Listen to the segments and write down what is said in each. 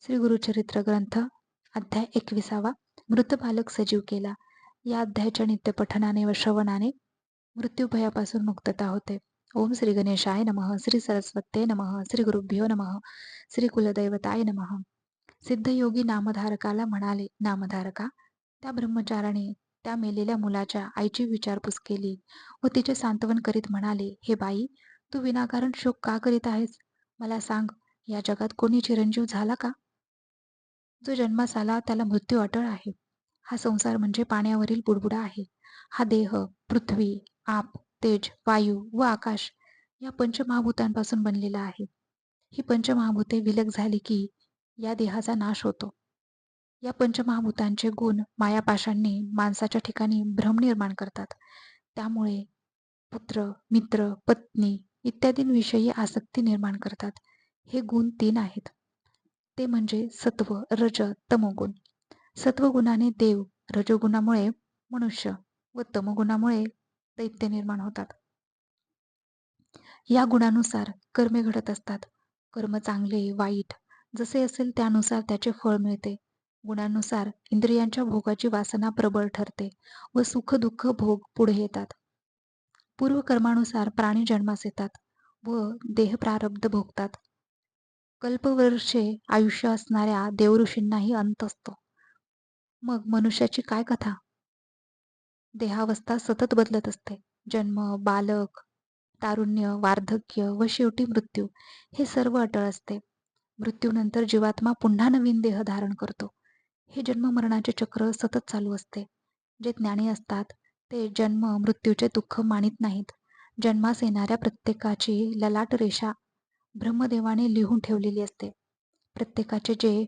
श्री गुरुचरित्र ग्रंथ अध्याय 21वा मृत बालक सजीव केला. या अध्यायाच्या नित्यपठनाने व श्रवणाने मृत्यूभयापासून मुक्तता होते. ओम श्री गणेशाय नमः. श्री सरस्वते नमः. श्री गुरुभ्यो नमः. श्री कुलदैवताय नमः. सिद्धयोगी नामधारकाला म्हणाले, नामधारका, त्या ब्रह्मचाराने त्या मेलेल्या मुलाच्या आईची विचारपूस केली व तिचे सांत्वन करीत म्हणाले, हे बाई, तू विनाकारण शोक का करीत आहेस? मला सांग, या जगात कोणी चिरंजीव झाला का? जो जन्मास आला त्याला मृत्यू अटळ आहे. हा संसार म्हणजे पाण्यावरील बुडबुडा आहे. हा देह पृथ्वी, आप, तेज, वायू व आकाश या पंचमहाभूतांपासून बनलेला आहे. ही पंचमहाभूते विलग झाली की या देहाचा नाश होतो. या पंचमहाभूतांचे गुण मायापाशांनी माणसाच्या ठिकाणी भ्रम निर्माण करतात. त्यामुळे पुत्र, मित्र, पत्नी इत्यादींविषयी आसक्ती निर्माण करतात. हे गुण 3 आहेत. ते म्हणजे सत्व, रज, तमोगुण. सत्वगुणाने देव, रजोगुणामुळे मनुष्य व तमोगुणामुळे दैत्य निर्माण होतात. या गुणानुसार कर्मे घडत असतात. कर्म चांगले, वाईट जसे असेल त्यानुसार त्याचे फळ मिळते. गुणानुसार इंद्रियांच्या भोगाची वासना प्रबळ ठरते व सुख दुःख भोग पुढे येतात. पूर्वकर्मानुसार प्राणी जन्मास येतात व देह प्रारब्ध भोगतात. कल्पवर्षे आयुष्य असणाऱ्या देवऋषींनाही अंत असतो. मग मनुष्याची काय कथा? देहावस्था सतत बदलत असते. जन्म, बालक, तारुण्य, वार्धक्य व शेवटी मृत्यू हे सर्व अटळ असते. मृत्यूनंतर जीवात्मा पुन्हा नवीन देह धारण करतो. हे जन्म मरणाचे चक्र सतत चालू असते. जे ज्ञानी असतात ते जन्म मृत्यूचे दुःख मानित नाहीत. जन्मास येणाऱ्या प्रत्येकाची ललाट रेषा ब्रह्मदेवाने लिहून ठेवलेली असते. प्रत्येकाचे जे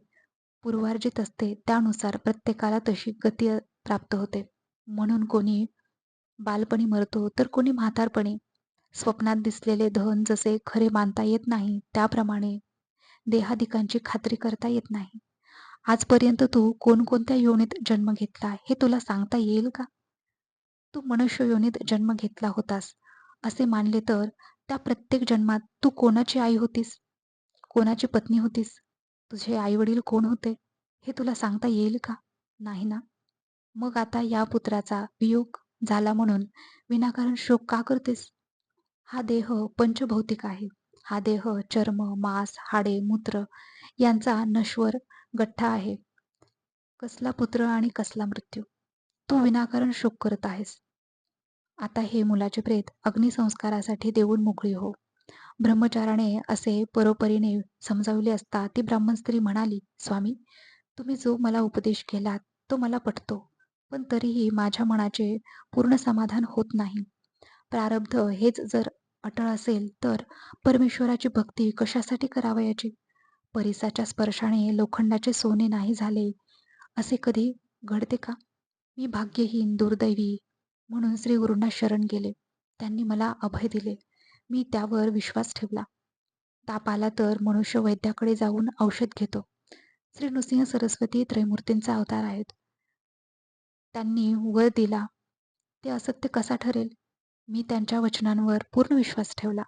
पूर्वार्जित असते त्यानुसार प्रत्येकाला तशी गती प्राप्त होते. म्हणून कोणी बालपणी मरतो तर कोणी म्हातारपणी. स्वप्नात दिसलेले धन जसे खरे मानता येत नाही त्याप्रमाणे देहादिकांची खात्री करता येत नाही. आजपर्यंत तू कोणकोणत्या योनीत जन्म घेतला हे तुला सांगता येईल का? तू मनुष्य योनीत जन्म घेतला होतास असे मानले तर त्या प्रत्येक जन्मात तू कोणाची आई होतीस, कोणाची पत्नी होतीस? तुझे आई वडील कोण होते हे तुला सांगता येईल का? नाही ना. मग आता या पुत्राचा वियोग झाला म्हणून विनाकारण शोक का करतेस? हा देह पंचभौतिक आहे. हा देह चर्म, मांस, हाडे, मूत्र यांचा नश्वर गठ्ठा आहे. कसला पुत्र आणि कसला मृत्यू? तू विनाकारण शोक करत आहेस. आता हे मुलाचे प्रेत अग्निसंस्कारासाठी देऊन मोकळी हो. ब्रह्मचाराने असे परोपरीने समजावले असता ती ब्राह्मण स्त्री म्हणाली, स्वामी, तुम्ही जो मला उपदेश केलात तो मला पटतो, पण तरीही माझ्या मनाचे पूर्ण समाधान होत नाही. प्रारब्ध हेच जर अटळ असेल तर परमेश्वराची भक्ती कशासाठी करावयाची? परिसाच्या स्पर्शाने लोखंडाचे सोने नाही झाले असे कधी घडते का? मी भाग्यहीन, दुर्दैवी म्हणून श्री गुरूंना शरण गेले. त्यांनी मला अभय दिले. मी त्यावर विश्वास ठेवला. ताप आला तर मनुष्य वैद्याकडे जाऊन औषध घेतो. श्री नृसिंह सरस्वती त्रयमूर्तींचा अवतार आहेत. त्यांनी वर दिला ते असत्य कसा ठरेल? मी त्यांच्या वचनांवर पूर्ण विश्वास ठेवला.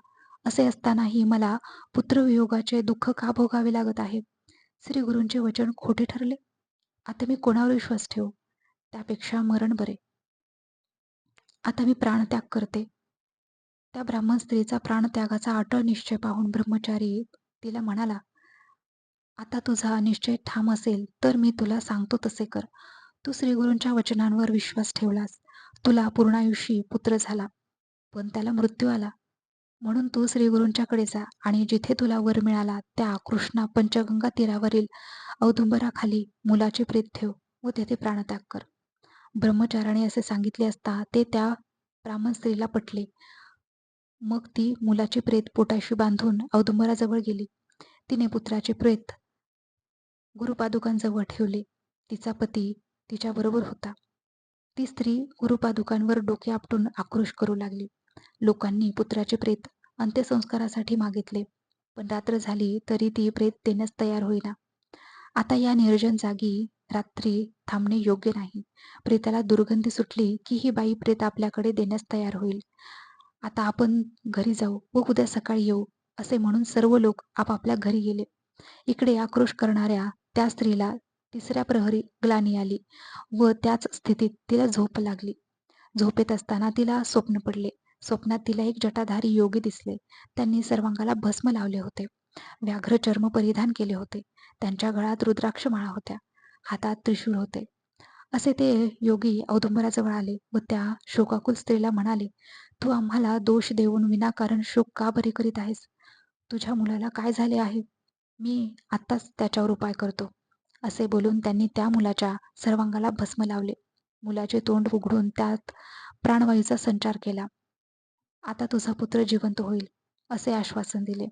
असे असतानाही मला पुत्रवियोगाचे दुःख का भोगावे लागत आहे? श्री गुरूंचे वचन खोटे ठरले. आता मी कोणावर विश्वास ठेवू? त्यापेक्षा मरण बरे. आता मी प्राणत्याग करते. त्या ब्राह्मण स्त्रीचा प्राणत्यागाचा अटळ निश्चय पाहून ब्रह्मचारी तिला म्हणाला, आता तुझा निश्चय ठाम असेल तर मी तुला सांगतो तसे कर. तू श्रीगुरूंच्या वचनांवर विश्वास ठेवलास. तुला पूर्णायुषी पुत्र झाला, पण त्याला मृत्यू आला. म्हणून तू श्रीगुरूंच्याकडे जा आणि जिथे तुला वर मिळाला त्या कृष्णा पंचगंगा तीरावरील औदुंबराखाली मुलाचे प्रेत ठेव व तेथे प्राणत्याग कर. ब्रह्मचाराने असे सांगितले असता ते त्या ब्राह्मण स्त्रीला पटले. मग ती मुलाचे प्रेत पोटाशी बांधून औदुंबराजवळ गेली. तिने पुत्राचे प्रेत गुरुपादुकांजवळ ठेवले. तिचा पती तिच्याबरोबर होता. ती स्त्री गुरुपादुकांवर डोके आपटून आक्रोश करू लागली. लोकांनी पुत्राचे प्रेत अंत्यसंस्कारासाठी मागितले, पण रात्र झाली तरी ती प्रेत देण्यास तयार होईना. आता या निर्जन जागी रात्री थांबणे योग्य नाही. प्रेताला दुर्गंधी सुटली की ही बाई प्रेत आपल्याकडे देण्यास तयार होईल. आता आपण घरी जाऊ व उद्या सकाळी येऊ असे म्हणून सर्व लोक आपापल्या घरी गेले. इकडे आक्रोश करणाऱ्या त्या स्त्रीला तिसऱ्या प्रहरी ग्लानी आली व त्याच स्थितीत तिला झोप लागली. झोपेत असताना तिला स्वप्न पडले. स्वप्नात तिला एक जटाधारी योगी दिसले. त्यांनी सर्वांगाला भस्म लावले होते. व्याघ्र चर्म परिधान केले होते. त्यांच्या गळ्यात रुद्राक्ष माळा होत्या. हातात त्रिशूळ होते. असे ते योगी औदुंबराजवळ आले व त्या शोकाकुल स्त्रीला म्हणाले, तू आम्हाला दोष देऊन विनाकारण शोक का बरे करीत आहेस? तुझ्या मुलाला काय झाले आहे? मी आत्ताच त्याच्यावर उपाय करतो. असे बोलून त्यांनी त्या मुलाच्या सर्वांगाला भस्म लावले. मुलाचे तोंड उघडून त्यात प्राणवायूचा संचार केला. आता तुझा पुत्र जिवंत होईल, असे आश्वासन दिले.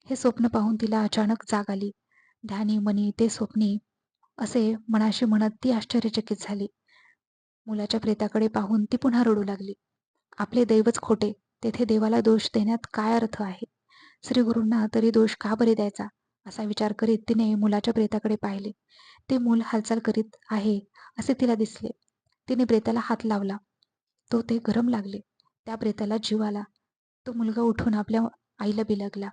हे स्वप्न पाहून तिला अचानक जाग आली. ध्यानी मनी ते स्वप्नी असे मनाशी म्हणत ती आश्चर्यचकित झाली. मुलाच्या प्रेताकडे पाहून ती पुन्हा रडू लागली. आपले दैवच खोटे, तेथे देवाला दोष देण्यात काय अर्थ आहे? श्रीगुरूंना तरी दोष का बरे द्यायचा, असा विचार करीत तिने मुलाच्या प्रेताकडे पाहिले. ते मूल हालचाल करीत आहे असे तिला दिसले. तिने प्रेताला हात लावला. तो ते गरम लागले. त्या प्रेताला जीव आला. तो मुलगा उठून आपल्या आईला बिलगला.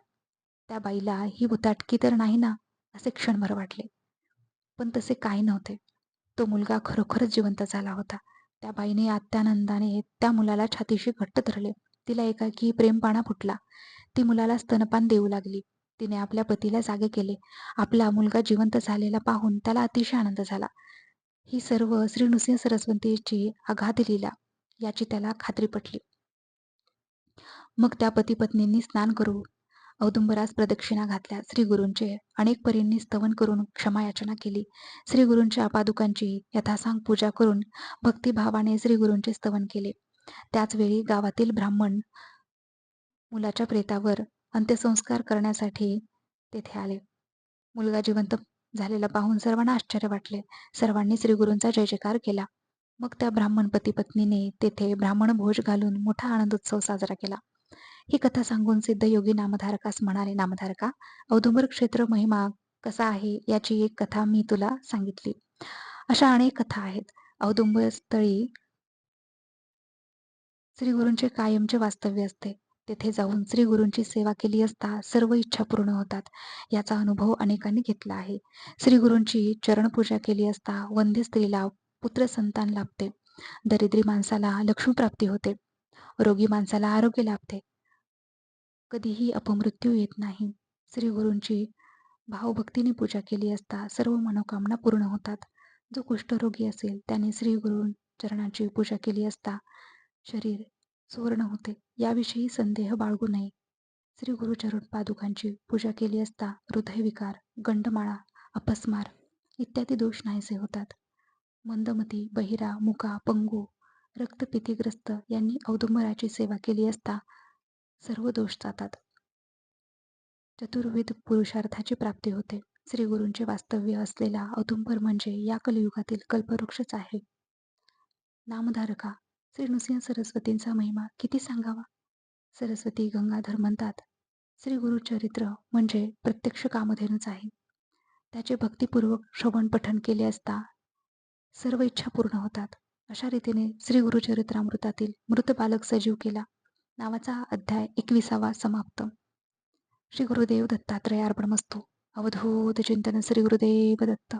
त्या बाईला ही भुताटकी तर नाही ना, असे क्षणभर वाटले. पण तसे काही नव्हते. तो मुलगा खरोखरच जिवंत झाला होता. त्या बाईने अत्यानंदाने त्या मुलाला छातीशी घट्ट धरले. तिला एकाएकी प्रेमपाणा फुटला. ती मुलाला स्तनपान देऊ लागली. तिने आपल्या पतीला जागे केले. आपला मुलगा जिवंत झालेला पाहून त्याला अतिशय आनंद झाला. ही सर्व श्री नृसिंह सरस्वतीची अगाध लीला याची त्याला खात्री पटली. मग त्या पती पत्नींनी स्नान करून औदुंबरास प्रदक्षिणा घातल्या. श्रीगुरूंचे अनेक परींनी स्तवन करून क्षमायाचना केली. श्रीगुरूंच्या पादुकांची यथासांग पूजा करून भक्तिभावाने श्रीगुरूंचे स्तवन केले. त्याच वेळी गावातील ब्राह्मण मुलाच्या प्रेतावर अंत्यसंस्कार करण्यासाठी तेथे आले. मुलगा जिवंत झालेला पाहून सर्वांना आश्चर्य वाटले. सर्वांनी श्रीगुरूंचा जय जयकार केला. मग त्या ब्राह्मण पती पत्नीने तेथे ब्राह्मण भोज घालून मोठा आनंदोत्सव साजरा केला. ही कथा सांगून सिद्ध योगी नामधारकास म्हणाले, नामधारका, औदुंबर क्षेत्र महिमा कसा आहे याची एक कथा मी तुला सांगितली. अशा अनेक कथा आहेत. औदुंबर स्थळी श्रीगुरूंचे कायमचे वास्तव्य असते. तेथे जाऊन श्रीगुरूंची सेवा केली असता सर्व इच्छा पूर्ण होतात. याचा अनुभव अनेकांनी घेतला आहे. श्रीगुरूंची चरणपूजा केली असता वंध्य स्त्रीला पुत्र संतान लाभते. दरिद्री माणसाला लक्ष्मीप्राप्ती होते. रोगी माणसाला आरोग्य लाभते. कधीही अपमृत्यू येत नाही. श्रीगुरूंची भावभक्तीने पूजा केली असता सर्व मनोकामना पूर्ण होतात. जो कुष्ठरोगी असेल त्याने श्रीगुरू चरणांची पूजा केली असता शरीर सुवर्ण होते. याविषयी संदेह बाळगू नये. श्री गुरुचरण पादुकांची पूजा केली असता हृदयविकार, गंडमाळा, अपस्मार इत्यादी दोष नाहीसे होतात. मंदमती, बहिरा, मुका, पंगू, रक्तपितीग्रस्त यांनी औदुंबराची सेवा केली असता सर्व दोष जातात. चतुर्विध पुरुषार्थाची प्राप्ती होते. श्री गुरूंचे वास्तव्य असलेला औदुंबर म्हणजे या कलियुगातील कल्पवृक्षच आहे. नामधारका, श्री नृसिंह सरस्वतींचा महिमा किती सांगावा. सरस्वती गंगाधर म्हणतात, श्री गुरुचरित्र म्हणजे प्रत्यक्ष कामधेनूच आहे. त्याचे भक्तिपूर्वक श्रवण पठण केले असता सर्व इच्छा पूर्ण होतात. अशा रीतीने श्री गुरुचरित्रामृतातील मृत बालक सजीव केला नावाचा अध्याय 21वा समाप्त. श्री गुरुदेव दत्तात्रयार्पणमस्तु. अवधूत चिंतन श्री गुरुदेव दत्त.